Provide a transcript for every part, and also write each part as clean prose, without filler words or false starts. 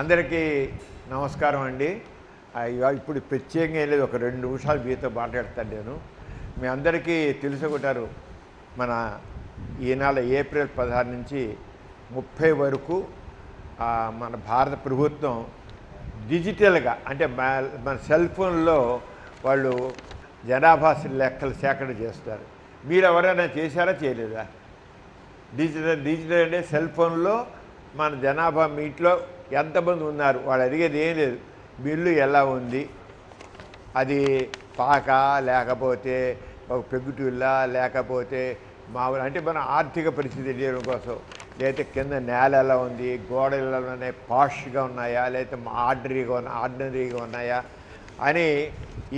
అందరికీ నమస్కారం అండి. ఇప్పుడు ప్రత్యేకంగా ఏం లేదు, ఒక 2 నిమిషాలు మీతో మాట్లాడతాను నేను. మీ అందరికీ తెలుసుకుంటారు, మన ఈనాడు ఏప్రిల్ 16 నుంచి 30 వరకు మన భారత ప్రభుత్వం డిజిటల్గా అంటే మన సెల్ ఫోన్లో వాళ్ళు జనాభా లెక్కలు సేకరణ చేస్తారు. మీరు ఎవరైనా చేశారా చేయలేదా? డిజిటల్ అంటే సెల్ ఫోన్లో మన జనాభా మీ ఇంట్లో ఎంతమంది ఉన్నారు వాళ్ళు అడిగేది ఏం లేదు. మీ ఇల్లు ఎలా ఉంది, అది పాక లేకపోతే ఒక పెగ్గుటిల్లా లేకపోతే మామూలు అంటే మన ఆర్థిక పరిస్థితి తెలియడం కోసం, లేకపోతే కింద నేల ఎలా ఉంది, గోడలు ఎలా ఉన్నాయి, పాష్గా ఉన్నాయా లేకపోతే ఆర్డినరీగా ఉన్నాయా అని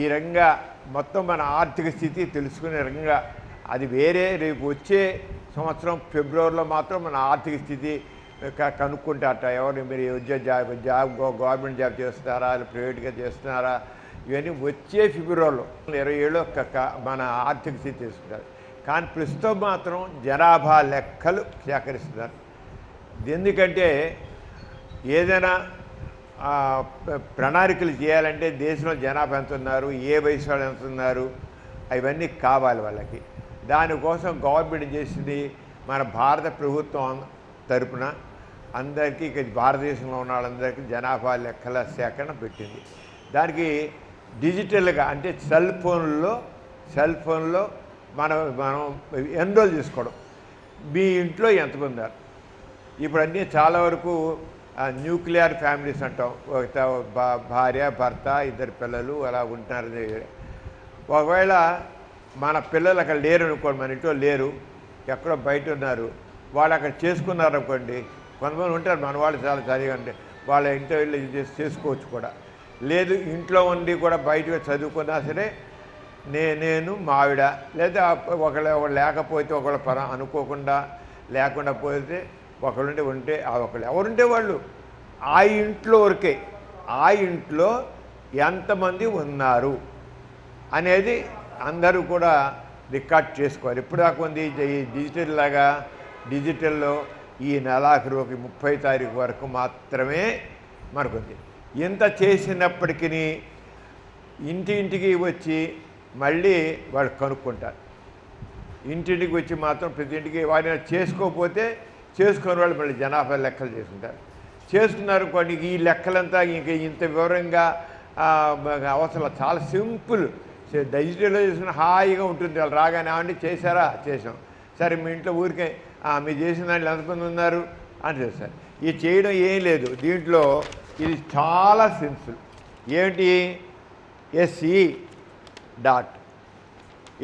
ఈ రకంగా మొత్తం మన ఆర్థిక స్థితి తెలుసుకునే రకంగా అది వేరే. రేపు వచ్చే సంవత్సరం ఫిబ్రవరిలో మాత్రం మన ఆర్థిక స్థితి కనుక్కుంటారట. ఎవరు మీరు జాబ్ గవర్నమెంట్ జాబ్ చేస్తున్నారా ప్రైవేట్గా చేస్తున్నారా, ఇవన్నీ వచ్చే ఫిబ్రవరిలో 27లో మన ఆర్థిక స్థితి తెలుసుకుంటారు. కానీ ప్రస్తుతం మాత్రం జనాభా లెక్కలు సేకరిస్తున్నారు. ఎందుకంటే ఏదైనా ప్రణాళికలు చేయాలంటే దేశంలో జనాభా ఎంత ఉన్నారు, ఏ వయసు వాళ్ళు ఎంత ఉన్నారు, అవన్నీ కావాలి వాళ్ళకి. దానికోసం గవర్నమెంట్ చేసింది మన భారత ప్రభుత్వం తరపున అందరికీ భారతదేశంలో ఉన్న వాళ్ళందరికీ జనాభా లెక్కల సేకరణ పెట్టింది. దానికి డిజిటల్గా అంటే సెల్ ఫోన్లో మనం ఎన్రోల్ చేసుకోవడం. మీ ఇంట్లో ఎంతమంది ఉన్నారు. ఇప్పుడు అన్నీ చాలా వరకు న్యూక్లియర్ ఫ్యామిలీస్ అంటాం. భార్య భర్త 2 పిల్లలు అలా ఉంటున్నారు. ఒకవేళ మన పిల్లలు అక్కడ లేరు అనుకోండి, మన ఇంట్లో లేరు, ఎక్కడో బయట ఉన్నారు, వాళ్ళు అక్కడ చేసుకున్నారనుకోండి. కొంతమంది ఉంటారు మన వాళ్ళు చాలా చదివి అంటే వాళ్ళ ఇంట్లో వెళ్ళి చేసుకోవచ్చు కూడా. లేదు ఇంట్లో ఉండి కూడా బయటకు చదువుకున్నా సరే నేను మావిడ లేదా ఒకళ్ళు లేకపోతే ఒకళ్ళు అనుకోకుండా లేకుండా పోతే ఒకళ్ళుంటే ఉంటే ఒకళ్ళు ఎవరుంటే వాళ్ళు ఆ ఇంట్లో వరకే, ఆ ఇంట్లో ఎంతమంది ఉన్నారు అనేది అందరూ కూడా రికార్డ్ చేసుకోవాలి. ఎప్పుడు దాకా ఉంది డిజిటల్లో ఈ నెలాఖరుకి 30 తారీఖు వరకు మాత్రమే మనకుంది. ఇంత చేసినప్పటికీ ఇంటింటికి వచ్చి మళ్ళీ వాళ్ళు కనుక్కుంటారు. ఇంటింటికి వచ్చి మాత్రం ప్రతి ఇంటికి వాడిని చేసుకోకపోతే చేసుకునే వాళ్ళు మళ్ళీ జనాభా లెక్కలు చేసుకుంటారు. చేసుకున్నారు కొన్ని ఈ లెక్కలంతా ఇంత వివరంగా అవసరం. చాలా సింపుల్, డిజిటల్లో చేసుకుని హాయిగా ఉంటుంది. వాళ్ళు రాగానే ఏమంటే చేశారా, చేసాం, సరే మీ ఇంట్లో ఊరికే మీరు చేసిన దాంట్లో ఎంతమంది ఉన్నారు అని చేస్తారు. ఇది చేయడం ఏం లేదు దీంట్లో. ఇది చాలా సింపుల్. ఏంటి SE డాట్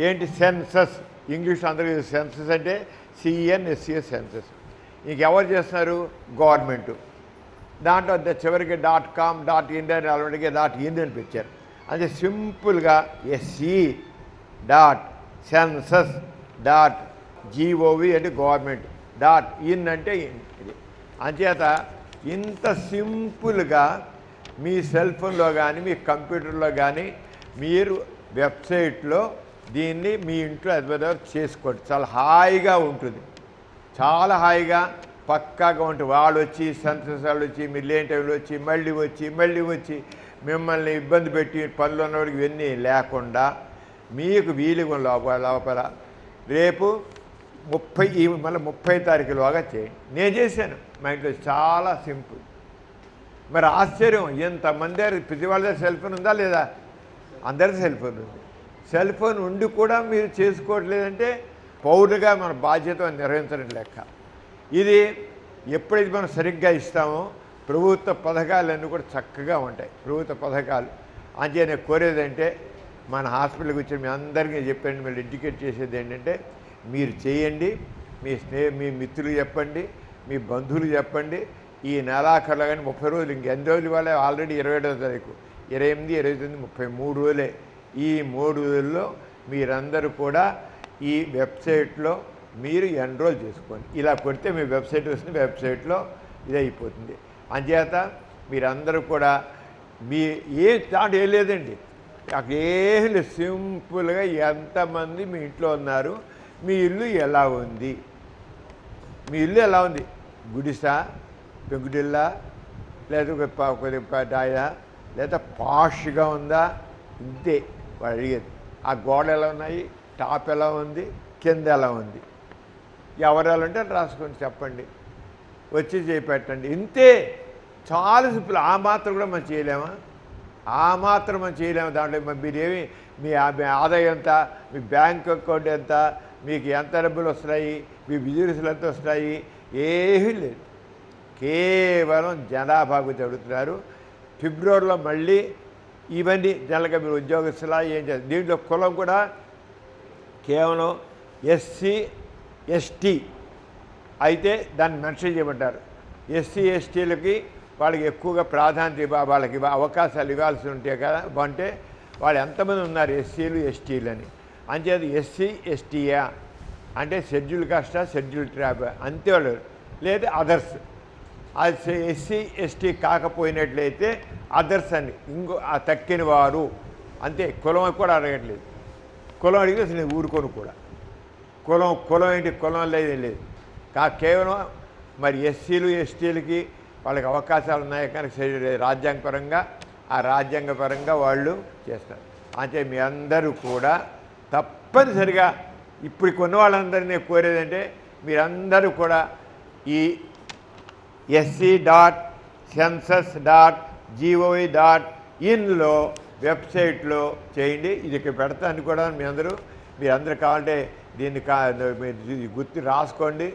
ఏంటి సెన్సస్, ఇంగ్లీష్ అందరూ సెన్సస్ అంటే CNSS సెన్సస్. ఇంకెవరు చేస్తున్నారు? గవర్నమెంటు. దాంట్లో చివరికి .com .in అని అలాంటికి .in అని పెట్టారు. అంటే సింపుల్గా SE dot census dot GOV అంటే గవర్నమెంట్ .in అంటే ఇది. అంచేత ఇంత సింపుల్గా మీ సెల్ ఫోన్లో కానీ మీ కంప్యూటర్లో కానీ మీరు వెబ్సైట్లో దీన్ని మీ ఇంట్లో ఎదురు చేసుకోండి. చాలా హాయిగా ఉంటుంది, చాలా హాయిగా పక్కాగా ఉంటుంది. వాళ్ళు వచ్చి సెన్సస్ వాళ్ళు వచ్చి మీరు లేని టైంలో వచ్చి మళ్ళీ వచ్చి మిమ్మల్ని ఇబ్బంది పెట్టి పనులు ఉన్నవాడికి ఇవన్నీ లేకుండా మీకు వీలుగా లోపల రేపు 30 తారీఖులోగా చేయండి. నేను చేశాను మా ఇంట్లో, చాలా సింపుల్. మరి ఆశ్చర్యం, ఎంతమంది ప్రతి వాళ్ళ దగ్గర సెల్ ఫోన్ ఉందా లేదా? అందరి సెల్ ఫోన్ ఉంది. సెల్ ఫోన్ ఉండి కూడా మీరు చేసుకోవట్లేదంటే పౌరుగా మన బాధ్యత నిర్వహించడం లెక్క. ఇది ఎప్పుడైతే మనం సరిగ్గా ఇస్తామో ప్రభుత్వ పథకాలన్నీ కూడా చక్కగా ఉంటాయి. ప్రభుత్వ పథకాలు అంటే నేను కోరేదంటే మన హాస్పిటల్కి వచ్చి మీ అందరికీ చెప్పండి, మీరు ఎడ్యుకేట్ చేసేది ఏంటంటే మీరు చేయండి, మీ మిత్రులు చెప్పండి, మీ బంధువులు చెప్పండి. ఈ నెలాఖరులో కానీ 30 రోజులు, ఇంకెన్ని రోజులు ఇవ్వాలి? ఆల్రెడీ 27వ తారీఖు, 28, 29, 33 రోజులే. ఈ 3 రోజుల్లో మీరందరూ కూడా ఈ వెబ్సైట్లో మీరు ఎన్రోల్ చేసుకోండి. ఇలా కొడితే మీ వెబ్సైట్ వస్తుంది, వెబ్సైట్లో ఇది అయిపోతుంది. అంచేత మీరందరూ కూడా దాంట్లో ఏం లేదండి, అక్కడ ఏం లేదు. సింపుల్గా ఎంతమంది మీ ఇంట్లో ఉన్నారు, మీ ఇల్లు ఎలా ఉంది, గుడిసా, పెంకుటిల్లా, లేదా కొద్దిగా లేదా పాష్గా ఉందా, ఇంతే వాడు అడిగేది. ఆ గోడ ఎలా ఉన్నాయి, టాప్ ఎలా ఉంది, కింద ఎలా ఉంది, ఎవరు ఎలా ఉంటే రాసుకొని చెప్పండి, వచ్చి చేపెట్టండి, ఇంతే. చాలా సింపుల్. ఆ మాత్రం కూడా మనం చేయలేమా? ఆ మాత్రం మనం చేయలేము. దాంట్లో మీరేమి మీ ఆదాయం ఎంత, మీ బ్యాంక్ అకౌంట్ ఎంత, మీకు ఎంత డబ్బులు వస్తున్నాయి, మీ బిజినెస్లు ఎంత వస్తున్నాయి, ఏమీ లేదు. కేవలం జనాభాకు చదువుతున్నారు. ఫిబ్రవరిలో మళ్ళీ ఇవన్నీ జనరల్గా మీరు ఉద్యోగస్తులా ఏం చేస్తారు. దీంట్లో కులం కూడా కేవలం ఎస్సీ ఎస్టీ అయితే దాన్ని మెన్షన్ చేయమంటారు. ఎస్సీ ఎస్టీలకి వాళ్ళకి ఎక్కువగా ప్రాధాన్యత వాళ్ళకి అవకాశాలు ఇవ్వాల్సి ఉంటాయి కదా. అంటే వాళ్ళు ఎంతమంది ఉన్నారు ఎస్సీలు ఎస్టీలు అని. అంచేది ఎస్సీ ఎస్టీయా అంటే షెడ్యూల్ కాస్టా, షెడ్యూల్ ట్రైబ్ అంతే వాళ్ళు, లేదా అదర్స్. అది ఎస్సీ ఎస్టీ కాకపోయినట్లయితే అదర్స్ అని ఇంకో ఆ తక్కిన వారు అంతే. కులం కూడా అడగట్లేదు. కులం అడిగితే అసలు నేను ఊరుకోను కూడా. కులం ఏంటి, కులం లేదు. కేవలం మరి ఎస్సీలు ఎస్టీలకి వాళ్ళకి అవకాశాలు ఉన్నాయి కనుక రాజ్యాంగపరంగా ఆ రాజ్యాంగపరంగా వాళ్ళు చేస్తారు. అంటే మీ అందరూ కూడా తప్పనిసరిగా ఇప్పుడు కొన్న వాళ్ళందరినీ కోరేదంటే మీరందరూ కూడా ఈ sc.census.gov.inలో వెబ్సైట్లో చేయండి. ఇది పెడతాను కూడా మీరందరూ కావాలంటే దీన్ని మీరు గుర్తు రాసుకోండి,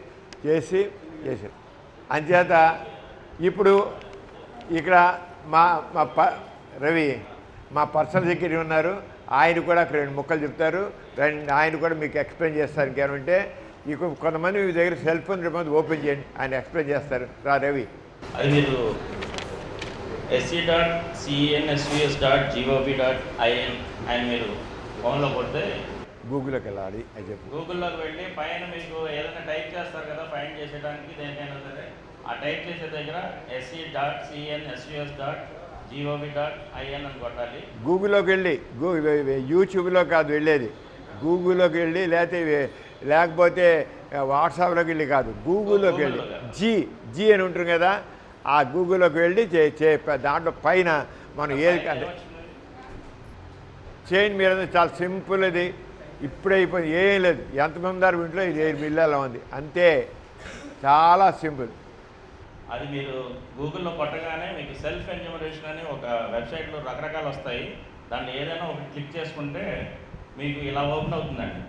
చేసి అంచేత ఇప్పుడు ఇక్కడ మా రవి మా పర్సనల్ సెక్రటరీ ఉన్నారు, ఆయన కూడా అక్కడ 2 ముక్కలు చెప్తారు. ఆయన కూడా మీకు ఎక్స్ప్లెయిన్ చేస్తారు. ఇంకేమంటే ఇక కొంతమంది మీ దగ్గర సెల్ ఫోన్ ఓపెన్ చేయండి, ఆయన ఎక్స్ప్లెయిన్ చేస్తారు. రవి అది మీరు sc.census.gov.in అని మీరు ఫోన్లో కొడితే గూగుల్లోకి వెళ్ళాలి అని చెప్పి గూగుల్లోకి వెళ్ళి పైన మీకు ఏదైనా టైప్ చేస్తారు కదా ఫైండ్ చేసేయడానికి, దేనికైనా సరే ఆ టైప్ చేసే దగ్గర sc.census.gov.in అని కొట్టాలి. గూగుల్లోకి వెళ్ళి యూట్యూబ్లో కాదు వెళ్ళేది, గూగుల్లోకి వెళ్ళి లేకపోతే వాట్సాప్లోకి వెళ్ళి కాదు, గూగుల్లోకి వెళ్ళి జీ అని ఉంటుంది కదా, ఆ గూగుల్లోకి వెళ్ళి దాంట్లో పైన మనం ఏది చేయండి. మీరు చాలా సింపుల్. ఇది ఇప్పుడే అయిపోయింది, ఏం లేదు. ఎంతమంది ఉన్నారు ఇంట్లో, ఇది మిల్లు అలా ఉంది, అంతే. చాలా సింపుల్. అది మీరు గూగుల్లో కొట్టగానే మీకు సెల్ఫ్ ఎన్యూమరేషన్ అని ఒక వెబ్సైట్లో రకరకాలు వస్తాయి. దాన్ని ఏదైనా ఒకటి క్లిక్ చేసుకుంటే మీకు ఇలా ఓపెన్ అవుతుందండి.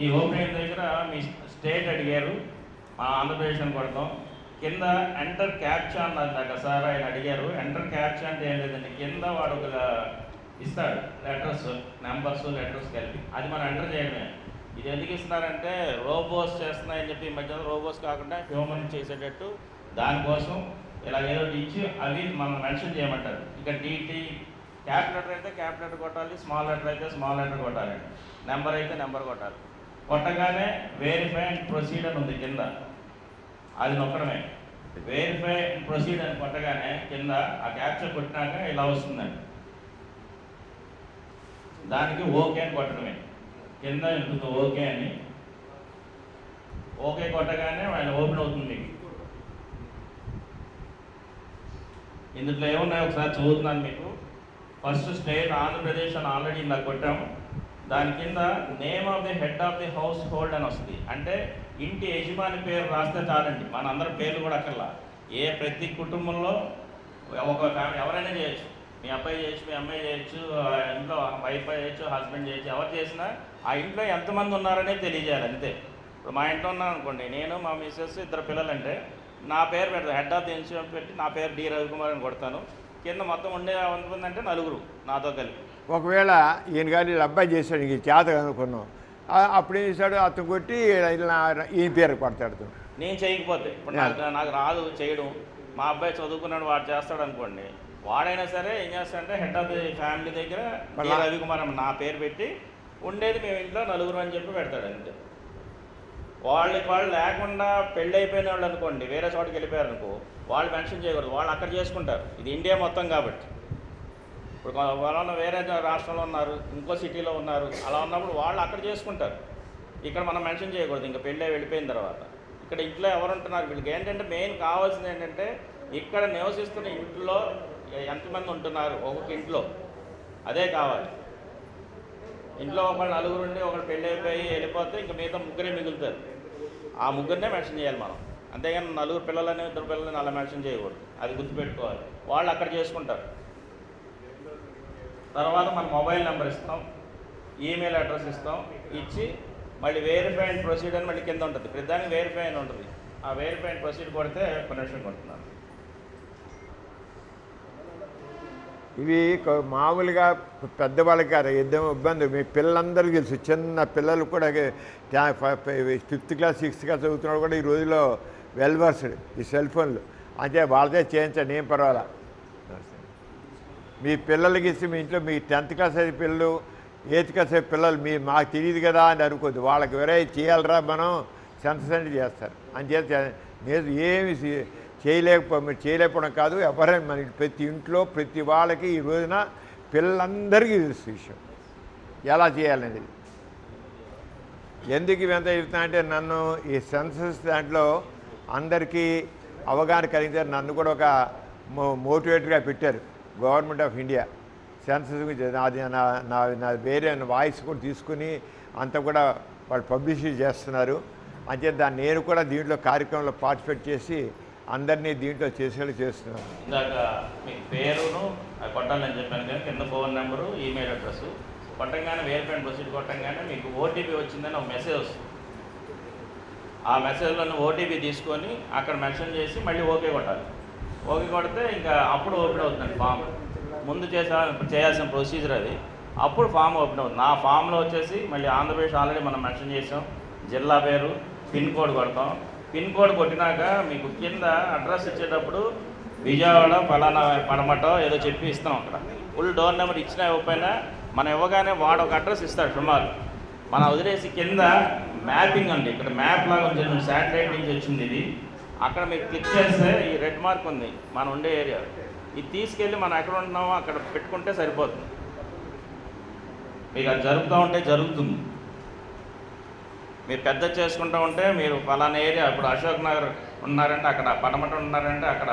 ఈ ఓపెన్ అయిన దగ్గర మీ స్టేట్ అడిగారు, మా ఆంధ్రప్రదేశ్ అని కొడతాం. కింద ఎంటర్ క్యాప్చా అన్నది సార్ ఆయన అడిగారు. ఎంటర్ క్యాప్చా అంటే ఏం లేదండి, కింద వాడు ఒక ఇస్తాడు లెటర్స్, నెంబర్స్, లెటర్స్ కలిపి, అది మనం ఎంటర్ చేయడమే. ఇది ఎందుకు ఇస్తున్నారంటే రోబోస్ చేస్తున్నాయని చెప్పి ఈ మధ్యలో రోబోస్ కాకుండా హ్యూమన్ చేసేటట్టు దానికోసం ఇలా ఏదో ఇచ్చి అవి మనం మెన్షన్ చేయమంటారు. ఇక డిటి క్యాప్ లెటర్ అయితే క్యాప్ లెటర్ కొట్టాలి, స్మాల్ లెటర్ అయితే స్మాల్ లెటర్ కొట్టాలి, నెంబర్ అయితే నెంబర్ కొట్టాలి. కొట్టగానే వెరిఫై అండ్ ప్రొసీడ్ అని ఉంది కింద, అది నొక్కడమే. వెరిఫై అండ్ ప్రొసీడ్ అని కొట్టగానే కింద ఆ క్యాప్చర్ కొట్టినాక ఇలా వస్తుందండి. దానికి ఓకే అని కొట్టడమే. కింద ఉంటుంది ఓకే అని, ఓకే కొట్టగానే ఆయన ఓపెన్ అవుతుంది. మీకు ఇందులో ఏమున్నాయో ఒకసారి చదువుతున్నాను మీకు. ఫస్ట్ స్టేట్ ఆంధ్రప్రదేశ్ అని ఆల్రెడీ ఇలా కొట్టాము. దాని కింద name of the head of the house hold అని వస్తుంది. అంటే ఇంటి యజమాని పేరు రాస్తే చాలండి, మనందరి పేర్లు కూడా అక్కర్లా. ప్రతి కుటుంబంలో ఒక ఫ్యామిలీ ఎవరైనా చేయొచ్చు, మీ అబ్బాయి చేయొచ్చు, మీ అమ్మాయి చేయొచ్చు, ఇంట్లో వైఫ్ చేయొచ్చు, హస్బెండ్ చేయొచ్చు, ఎవరు చేసినా ఆ ఇంట్లో ఎంతమంది ఉన్నారనేది తెలియజేయాలి అంతే. ఇప్పుడు మా ఇంట్లో ఉన్నాను అనుకోండి, నేను మా మిస్సెస్ 2 పిల్లలంటే నా పేరు పెడతాను, హెడ్ ఆఫ్ ది ఇన్సూరెన్స్ పెట్టి నా పేరు డి రవికుమార్ అని కొడతాను. కింద మొత్తం ఉండే ఎంతమంది అంటే 4 నాతో కలిపి. ఒకవేళ ఈయన కానీ అబ్బాయి చేశాడు, ఇంక చేత అనుకున్నాం, అప్పుడు ఏం చేశాడు, అతను కొట్టి ఈయన పేరు కొడతాడు. నేను చేయకపోతే ఇప్పుడు నాకు రాదు చేయడం, మా అబ్బాయి చదువుకున్నాడు వాడు చేస్తాడు అనుకోండి, వాడైనా సరే ఏం చేస్తాడంటే హెడ్ ఆఫ్ ది ఫ్యామిలీ దగ్గర రవికుమార్ నా పేరు పెట్టి ఉండేది మేము ఇంట్లో 4 అని చెప్పి పెడతాడు అంతే. వాళ్ళు లేకుండా పెళ్ళి అయిపోయిన వాళ్ళు అనుకోండి, వేరే చోటుకి వెళ్ళిపోయారు అనుకో, వాళ్ళు మెన్షన్ చేయకూడదు, వాళ్ళు అక్కడ చేసుకుంటారు. ఇది ఇండియా మొత్తం కాబట్టి. ఇప్పుడు వాళ్ళ వేరే రాష్ట్రంలో ఉన్నారు, ఇంకో సిటీలో ఉన్నారు, అలా ఉన్నప్పుడు వాళ్ళు అక్కడ చేసుకుంటారు. ఇక్కడ మనం మెన్షన్ చేయకూడదు ఇంకా పెళ్ళి వెళ్ళిపోయిన తర్వాత. ఇక్కడ ఇంట్లో ఎవరు ఉంటున్నారు, వీళ్ళకి ఏంటంటే మెయిన్ కావాల్సింది ఏంటంటే ఇక్కడ నివసిస్తున్న ఇంట్లో ఎంతమంది ఉంటున్నారు ఒక్కొక్క ఇంట్లో, అదే కావాలి. ఇంట్లో ఒకళ్ళు నలుగురు ఉండి ఒకళ్ళు పెళ్ళి అయిపోయి వెళ్ళిపోతే ఇంకా మిగతా ముగ్గురే మిగులుతారు. ఆ ముగ్గురినే మెన్షన్ చేయాలి మనం, అంతేగాని నలుగురు పిల్లలని ఇద్దరు పిల్లలని అలా మెన్షన్ చేయకూడదు. అది గుర్తుపెట్టుకోవాలి. వాళ్ళు అక్కడ చేసుకుంటారు. తర్వాత మన మొబైల్ నెంబర్ ఇస్తాం, ఈమెయిల్ అడ్రస్ ఇస్తాం. ఇచ్చి మళ్ళీ వెరిఫై అండ్ ప్రొసీడ్ అని మళ్ళీ కింద ఉంటుంది. ప్రతిదానికి వెరిఫై అని ఉంటుంది. ఆ వెరిఫై అండ్ ప్రొసీడ్ కొడితే పర్మిషన్ కొడుతున్నారు. ఇవి మామూలుగా పెద్దవాళ్ళకి కాదు, ఇబ్బంది. మీ పిల్లలందరికీ తెలుసు, చిన్న పిల్లలు కూడా 5th క్లాస్ 6th క్లాస్ చదువుతున్నాడు కూడా ఈ రోజుల్లో వెల్ వర్స్డ్ ఈ సెల్ ఫోన్లు. అంటే వాళ్ళదే చేయించండి, ఏం పర్వాలా. మీ పిల్లలకి ఇస్తే మీ ఇంట్లో మీ 10th క్లాస్ అయితే పిల్లలు 8th క్లాస్ అయితే పిల్లలు మాకు తెలియదు కదా అని అనుకోద్దు. వాళ్ళకి వేరే చేయాలరా మనం సెన్సెస్ చేస్తారు. అంచేత నేను ఏమి మీరు చేయలేకపోవడం కాదు, ఎవరైనా మన ప్రతి ఇంట్లో ప్రతి వాళ్ళకి ఈ రోజున పిల్లలందరికీ తెలుసు విషయం ఎలా చేయాలనేది. ఎందుకు ఇవంతా చెప్తున్నా అంటే నన్ను ఈ సెన్సస్ దాంట్లో అందరికీ అవగాహన కలిగించారు. నన్ను కూడా ఒక మోటివేటర్గా పెట్టారు గవర్నమెంట్ ఆఫ్ ఇండియా సెన్సస్ గురించి. నా వేరే వాయిస్ కూడా తీసుకుని అంతా కూడా వాళ్ళు పబ్లిష్ చేస్తున్నారు. అంటే దాన్ని నేను కూడా దీంట్లో కార్యక్రమంలో పార్టిసిపేట్ చేసి అందరినీ దీంట్లో చేసేలా చేస్తున్నారు. ఇందాక మీ పేరును కొట్టాలని చెప్పాను కానీ కింద ఫోన్ నెంబరు, ఈమెయిల్ అడ్రస్ కొట్టంగానే వెరిఫై అండ్ ప్రొసీడ్ కొట్టంగానే మీకు ఓటీపీ వచ్చిందని ఒక మెసేజ్ వస్తుంది. ఆ మెసేజ్లో ఓటీపీ తీసుకొని అక్కడ మెన్షన్ చేసి మళ్ళీ ఓకే కొట్టాలి. ఓకే కొడితే ఇంకా అప్పుడు ఓపెన్ అవుతుందండి ఫామ్. ముందు చేయాల్సిన ప్రొసీజర్ అది. అప్పుడు ఫామ్ ఓపెన్ అవుతుంది. ఆ ఫామ్లో వచ్చేసి మళ్ళీ ఆంధ్రప్రదేశ్ ఆల్రెడీ మనం మెన్షన్ చేసాం, జిల్లా పేరు, పిన్ కోడ్ కొడతాం. పిన్ కోడ్ కొట్టినాక మీకు కింద అడ్రస్ ఇచ్చేటప్పుడు విజయవాడ ఫలానా పడమటో ఏదో చెప్పి ఇస్తాం. అక్కడ ఫుల్ డోర్ నెంబర్ ఇచ్చినా ఇవ్వకపోయినా మనం ఇవ్వగానే వాడు ఒక అడ్రస్ ఇస్తాడు సుమారు. మనం వదిలేసి కింద మ్యాపింగ్ అండి, ఇక్కడ మ్యాప్ లాగా ఉంది, శాటిలైట్ నుంచి వచ్చింది ఇది. అక్కడ మీరు క్లిక్ చేస్తే ఈ రెడ్ మార్క్ ఉంది మనం ఉండే ఏరియా, ఇది తీసుకెళ్ళి మనం ఎక్కడ ఉంటున్నామో అక్కడ పెట్టుకుంటే సరిపోతుంది. మీకు అది జరుగుతూ ఉంటే జరుగుతుంది. మీరు పెద్ద చేసుకుంటూ ఉంటే మీరు ఫలానా ఏరియా, ఇప్పుడు అశోక్ నగర్ ఉన్నారంటే అక్కడ, పడమట ఉన్నారంటే అక్కడ,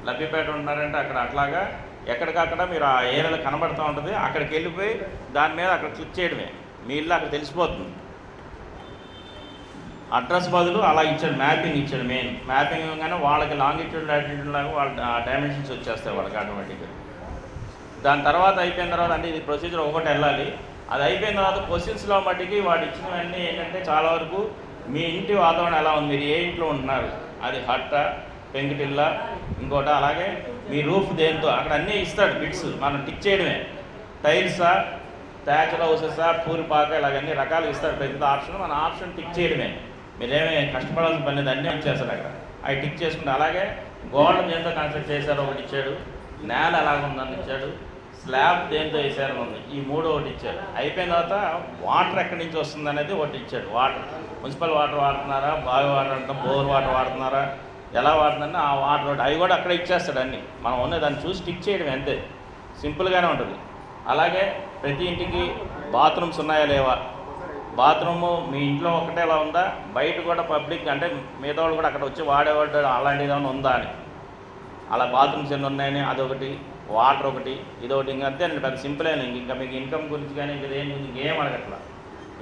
లబ్బిపేట ఉన్నారంటే అక్కడ, అట్లాగా ఎక్కడికక్కడ మీరు ఆ ఏరియాలో కనబడుతూ ఉంటుంది. అక్కడికి వెళ్ళిపోయి దాని మీద అక్కడ క్లిక్ చేయడమే, మీ ఇల్లు అక్కడ తెలిసిపోతుంది. అడ్రస్ బదులు అలా ఇచ్చాడు, మ్యాపింగ్ ఇచ్చాడు. మెయిన్ మ్యాపింగ్ ఇవ్వగానే వాళ్ళకి లాంగిట్యూడ్ లాటిట్యూడ్ లాగా వాళ్ళ డైమెన్షన్స్ వచ్చేస్తాయి వాళ్ళకి ఆటోమేటిక్గా. దాని తర్వాత అయిపోయిన తర్వాత అంటే ఇది ప్రొసీజర్ ఒకటి వెళ్ళాలి. అది అయిపోయిన తర్వాత క్వశ్చన్స్లో మట్టికి వాడు ఇచ్చినవన్నీ ఏంటంటే చాలా వరకు మీ ఇంటి వాతావరణం ఎలా ఉంది, మీరు ఏ ఇంట్లో ఉంటున్నారు, అది హట్ట, పెంకుటిల్లా, ఇంకోటి, అలాగే మీ రూఫ్ దేంతో, అక్కడ అన్నీ ఇస్తాడు బిట్స్. మనం టిక్ చేయడమే. టైల్సా, థ్యాచర్ హౌసెసా, పూరిపాక, ఇలాగన్నీ రకాలు ఇస్తాడు ప్రతి ఆప్షన్. మన ఆప్షన్ టిక్ చేయడమే, మీరేమీ కష్టపడాల్సిన పని లేదు, అన్నీ వచ్చేస్తాడు అక్కడ. అవి టిక్ చేసుకుంటే, అలాగే గోడలు దేంతో కన్స్ట్రక్ట్ చేశారో ఒకటి ఇచ్చాడు, నేల ఎలాగుందని ఇచ్చాడు, స్లాబ్ దేంతో వేసారని ఉంది, ఈ మూడు ఒకటి ఇచ్చాడు. అయిపోయిన తర్వాత వాటర్ ఎక్కడి నుంచి వస్తుంది అనేది ఒకటి ఇచ్చాడు. వాటర్ మున్సిపల్ వాటర్ వాడుతున్నారా, బావి వాటర్ అంటాం, బోర్ వాటర్ వాడుతున్నారా, ఎలా వాడుతుందని ఆ వాటర్ ఒకటి, అవి కూడా అక్కడ ఇచ్చేస్తాడు అన్నీ. మనం ఉన్నది దాన్ని చూసి టిక్ చేయడం అంతే, సింపుల్గానే ఉంటుంది. అలాగే ప్రతి ఇంటికి బాత్రూమ్స్ ఉన్నాయా లేవా, బాత్రూము మీ ఇంట్లో ఒకటే ఎలా ఉందా, బయట కూడా పబ్లిక్ అంటే మిగతా వాళ్ళు కూడా అక్కడ వచ్చి వాడేవాడు అలాంటిది ఏమైనా ఉందా అని, అలా బాత్రూమ్స్ ఎన్ని ఉన్నాయని అదొకటి, వాటర్ ఒకటి, ఇదొకటి. ఇంకా అంతే అండి, పెద్ద సింపుల్ అయినా. ఇంకా మీకు ఇన్కమ్ గురించి కానీ ఇంకేం అడగట్లా.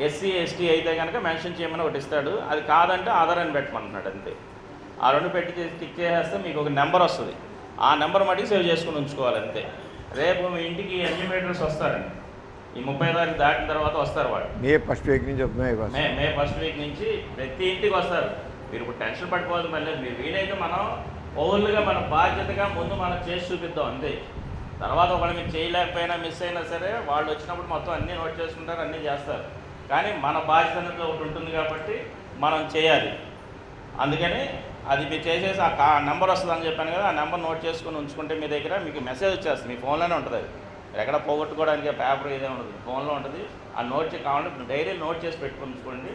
ఎస్సీ ఎస్టీ అయితే కనుక మెన్షన్ చేయమని ఒకటి ఇస్తాడు, అది కాదంటే ఆధార్ అని పెట్టమంటున్నాడు అంతే. ఆ రెండు పెట్టి టిక్ చేసేస్తే మీకు ఒక నెంబర్ వస్తుంది. ఆ నెంబర్ మటుకు సేవ్ చేసుకుని ఉంచుకోవాలి అంతే. రేపు మీ ఇంటికి ఎన్యూమరేటర్స్ వస్తారండి, ఈ 30 తారీఖు దాటిన తర్వాత వస్తారు వాళ్ళు. మే ఫస్ట్ వీక్ నుంచి మే ఫస్ట్ వీక్ నుంచి ప్రతి ఇంటికి వస్తారు. మీరు ఇప్పుడు టెన్షన్ పడిపోవద్దు, మళ్ళీ మీరు వీలైతే మనం పౌరులుగా మన బాధ్యతగా ముందు మనం చేసి చూపిద్దాం అంతే. తర్వాత ఒకవేళ మీరు చేయలేకపోయినా మిస్ అయినా సరే వాళ్ళు వచ్చినప్పుడు మొత్తం అన్నీ నోట్ చేసుకుంటారు, అన్నీ చేస్తారు. కానీ మన బాధ్యత అనేది ఒకటి ఉంటుంది కాబట్టి మనం చేయాలి. అందుకని అది మీరు చేసేసి ఆ నెంబర్ వస్తుందని చెప్పాను కదా, ఆ నెంబర్ నోట్ చేసుకుని ఉంచుకుంటే మీ దగ్గర మీకు మెసేజ్ వచ్చేస్తుంది, మీ ఫోన్లోనే ఉంటుంది. అది ఎక్కడ పోగొట్టుకోవడానికి పేపర్ ఇదే ఉండదు, ఫోన్లో ఉంటుంది. ఆ నోట్ కావాలంటే డైరీ నోట్ చేసి పెట్టుకుని ఉంచుకోండి.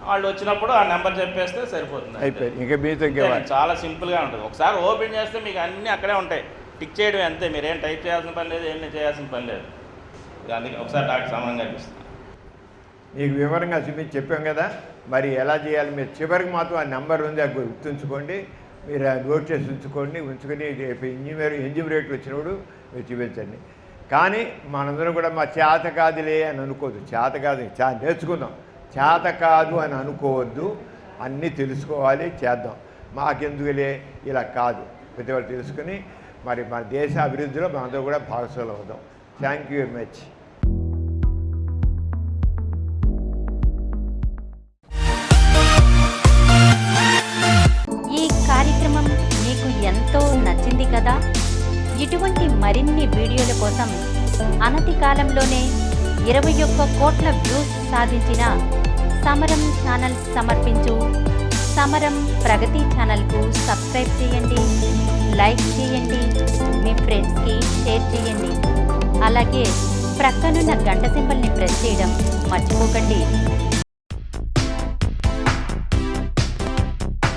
వాళ్ళు వచ్చినప్పుడు ఆ నెంబర్ చెప్పేస్తే సరిపోతుంది, అయిపోయింది. చాలా సింపుల్గా ఉంటుంది. ఒకసారి ఓపెన్ చేస్తే మీకు అన్నీ అక్కడే ఉంటాయి, టిక్ చేయడం అంతే. మీరేం టైప్ చేయాల్సిన పని లేదు, ఏం చేయాల్సిన పని లేదు. అందుకే ఒకసారి డాక్టర్ సమానంగా అనిపిస్తుంది. మీకు వివరంగా చూపించి చెప్పాం కదా, మరి ఎలా చేయాలి మీరు చివరికి మాత్రం ఆ నెంబర్ ఉంది అది గుర్తుంచుకోండి, మీరు నోట్ చేసి ఉంచుకొని రేపు ఎంజిమ్ వచ్చినప్పుడు మీరు చూపించండి. కానీ మనందరం కూడా మా చేత కాదులే అని అనుకోవద్దు, చేత కాదు నేర్చుకుందాం, చేత కాదు అని అనుకోవద్దు, అన్నీ తెలుసుకోవాలి, చేద్దాం. మాకెందుకులే ఇలా కాదు, ప్రతి ఒక్కరు తెలుసుకుని మరి మన దేశ అభివృద్ధిలో మనందరూ కూడా భాగస్వాములు అవుదాం. Thank you very much. ఈ కార్యక్రమం మీకు ఎంతో నచ్చింది కదా. ఇటువంటి మరిన్ని వీడియోల కోసం అనతి కాలంలోనే 21 కోట్ల వ్యూస్ సాధించిన సమరం ఛానల్ సమర్పించు సమరం ప్రగతి ఛానల్కు సబ్స్క్రైబ్ చేయండి, లైక్ చేయండి, మీ ఫ్రెండ్స్కి షేర్ చేయండి. అలాగే ప్రక్కనున్న గంట సింబల్ని ప్రెస్ చేయడం మర్చిపోకండి.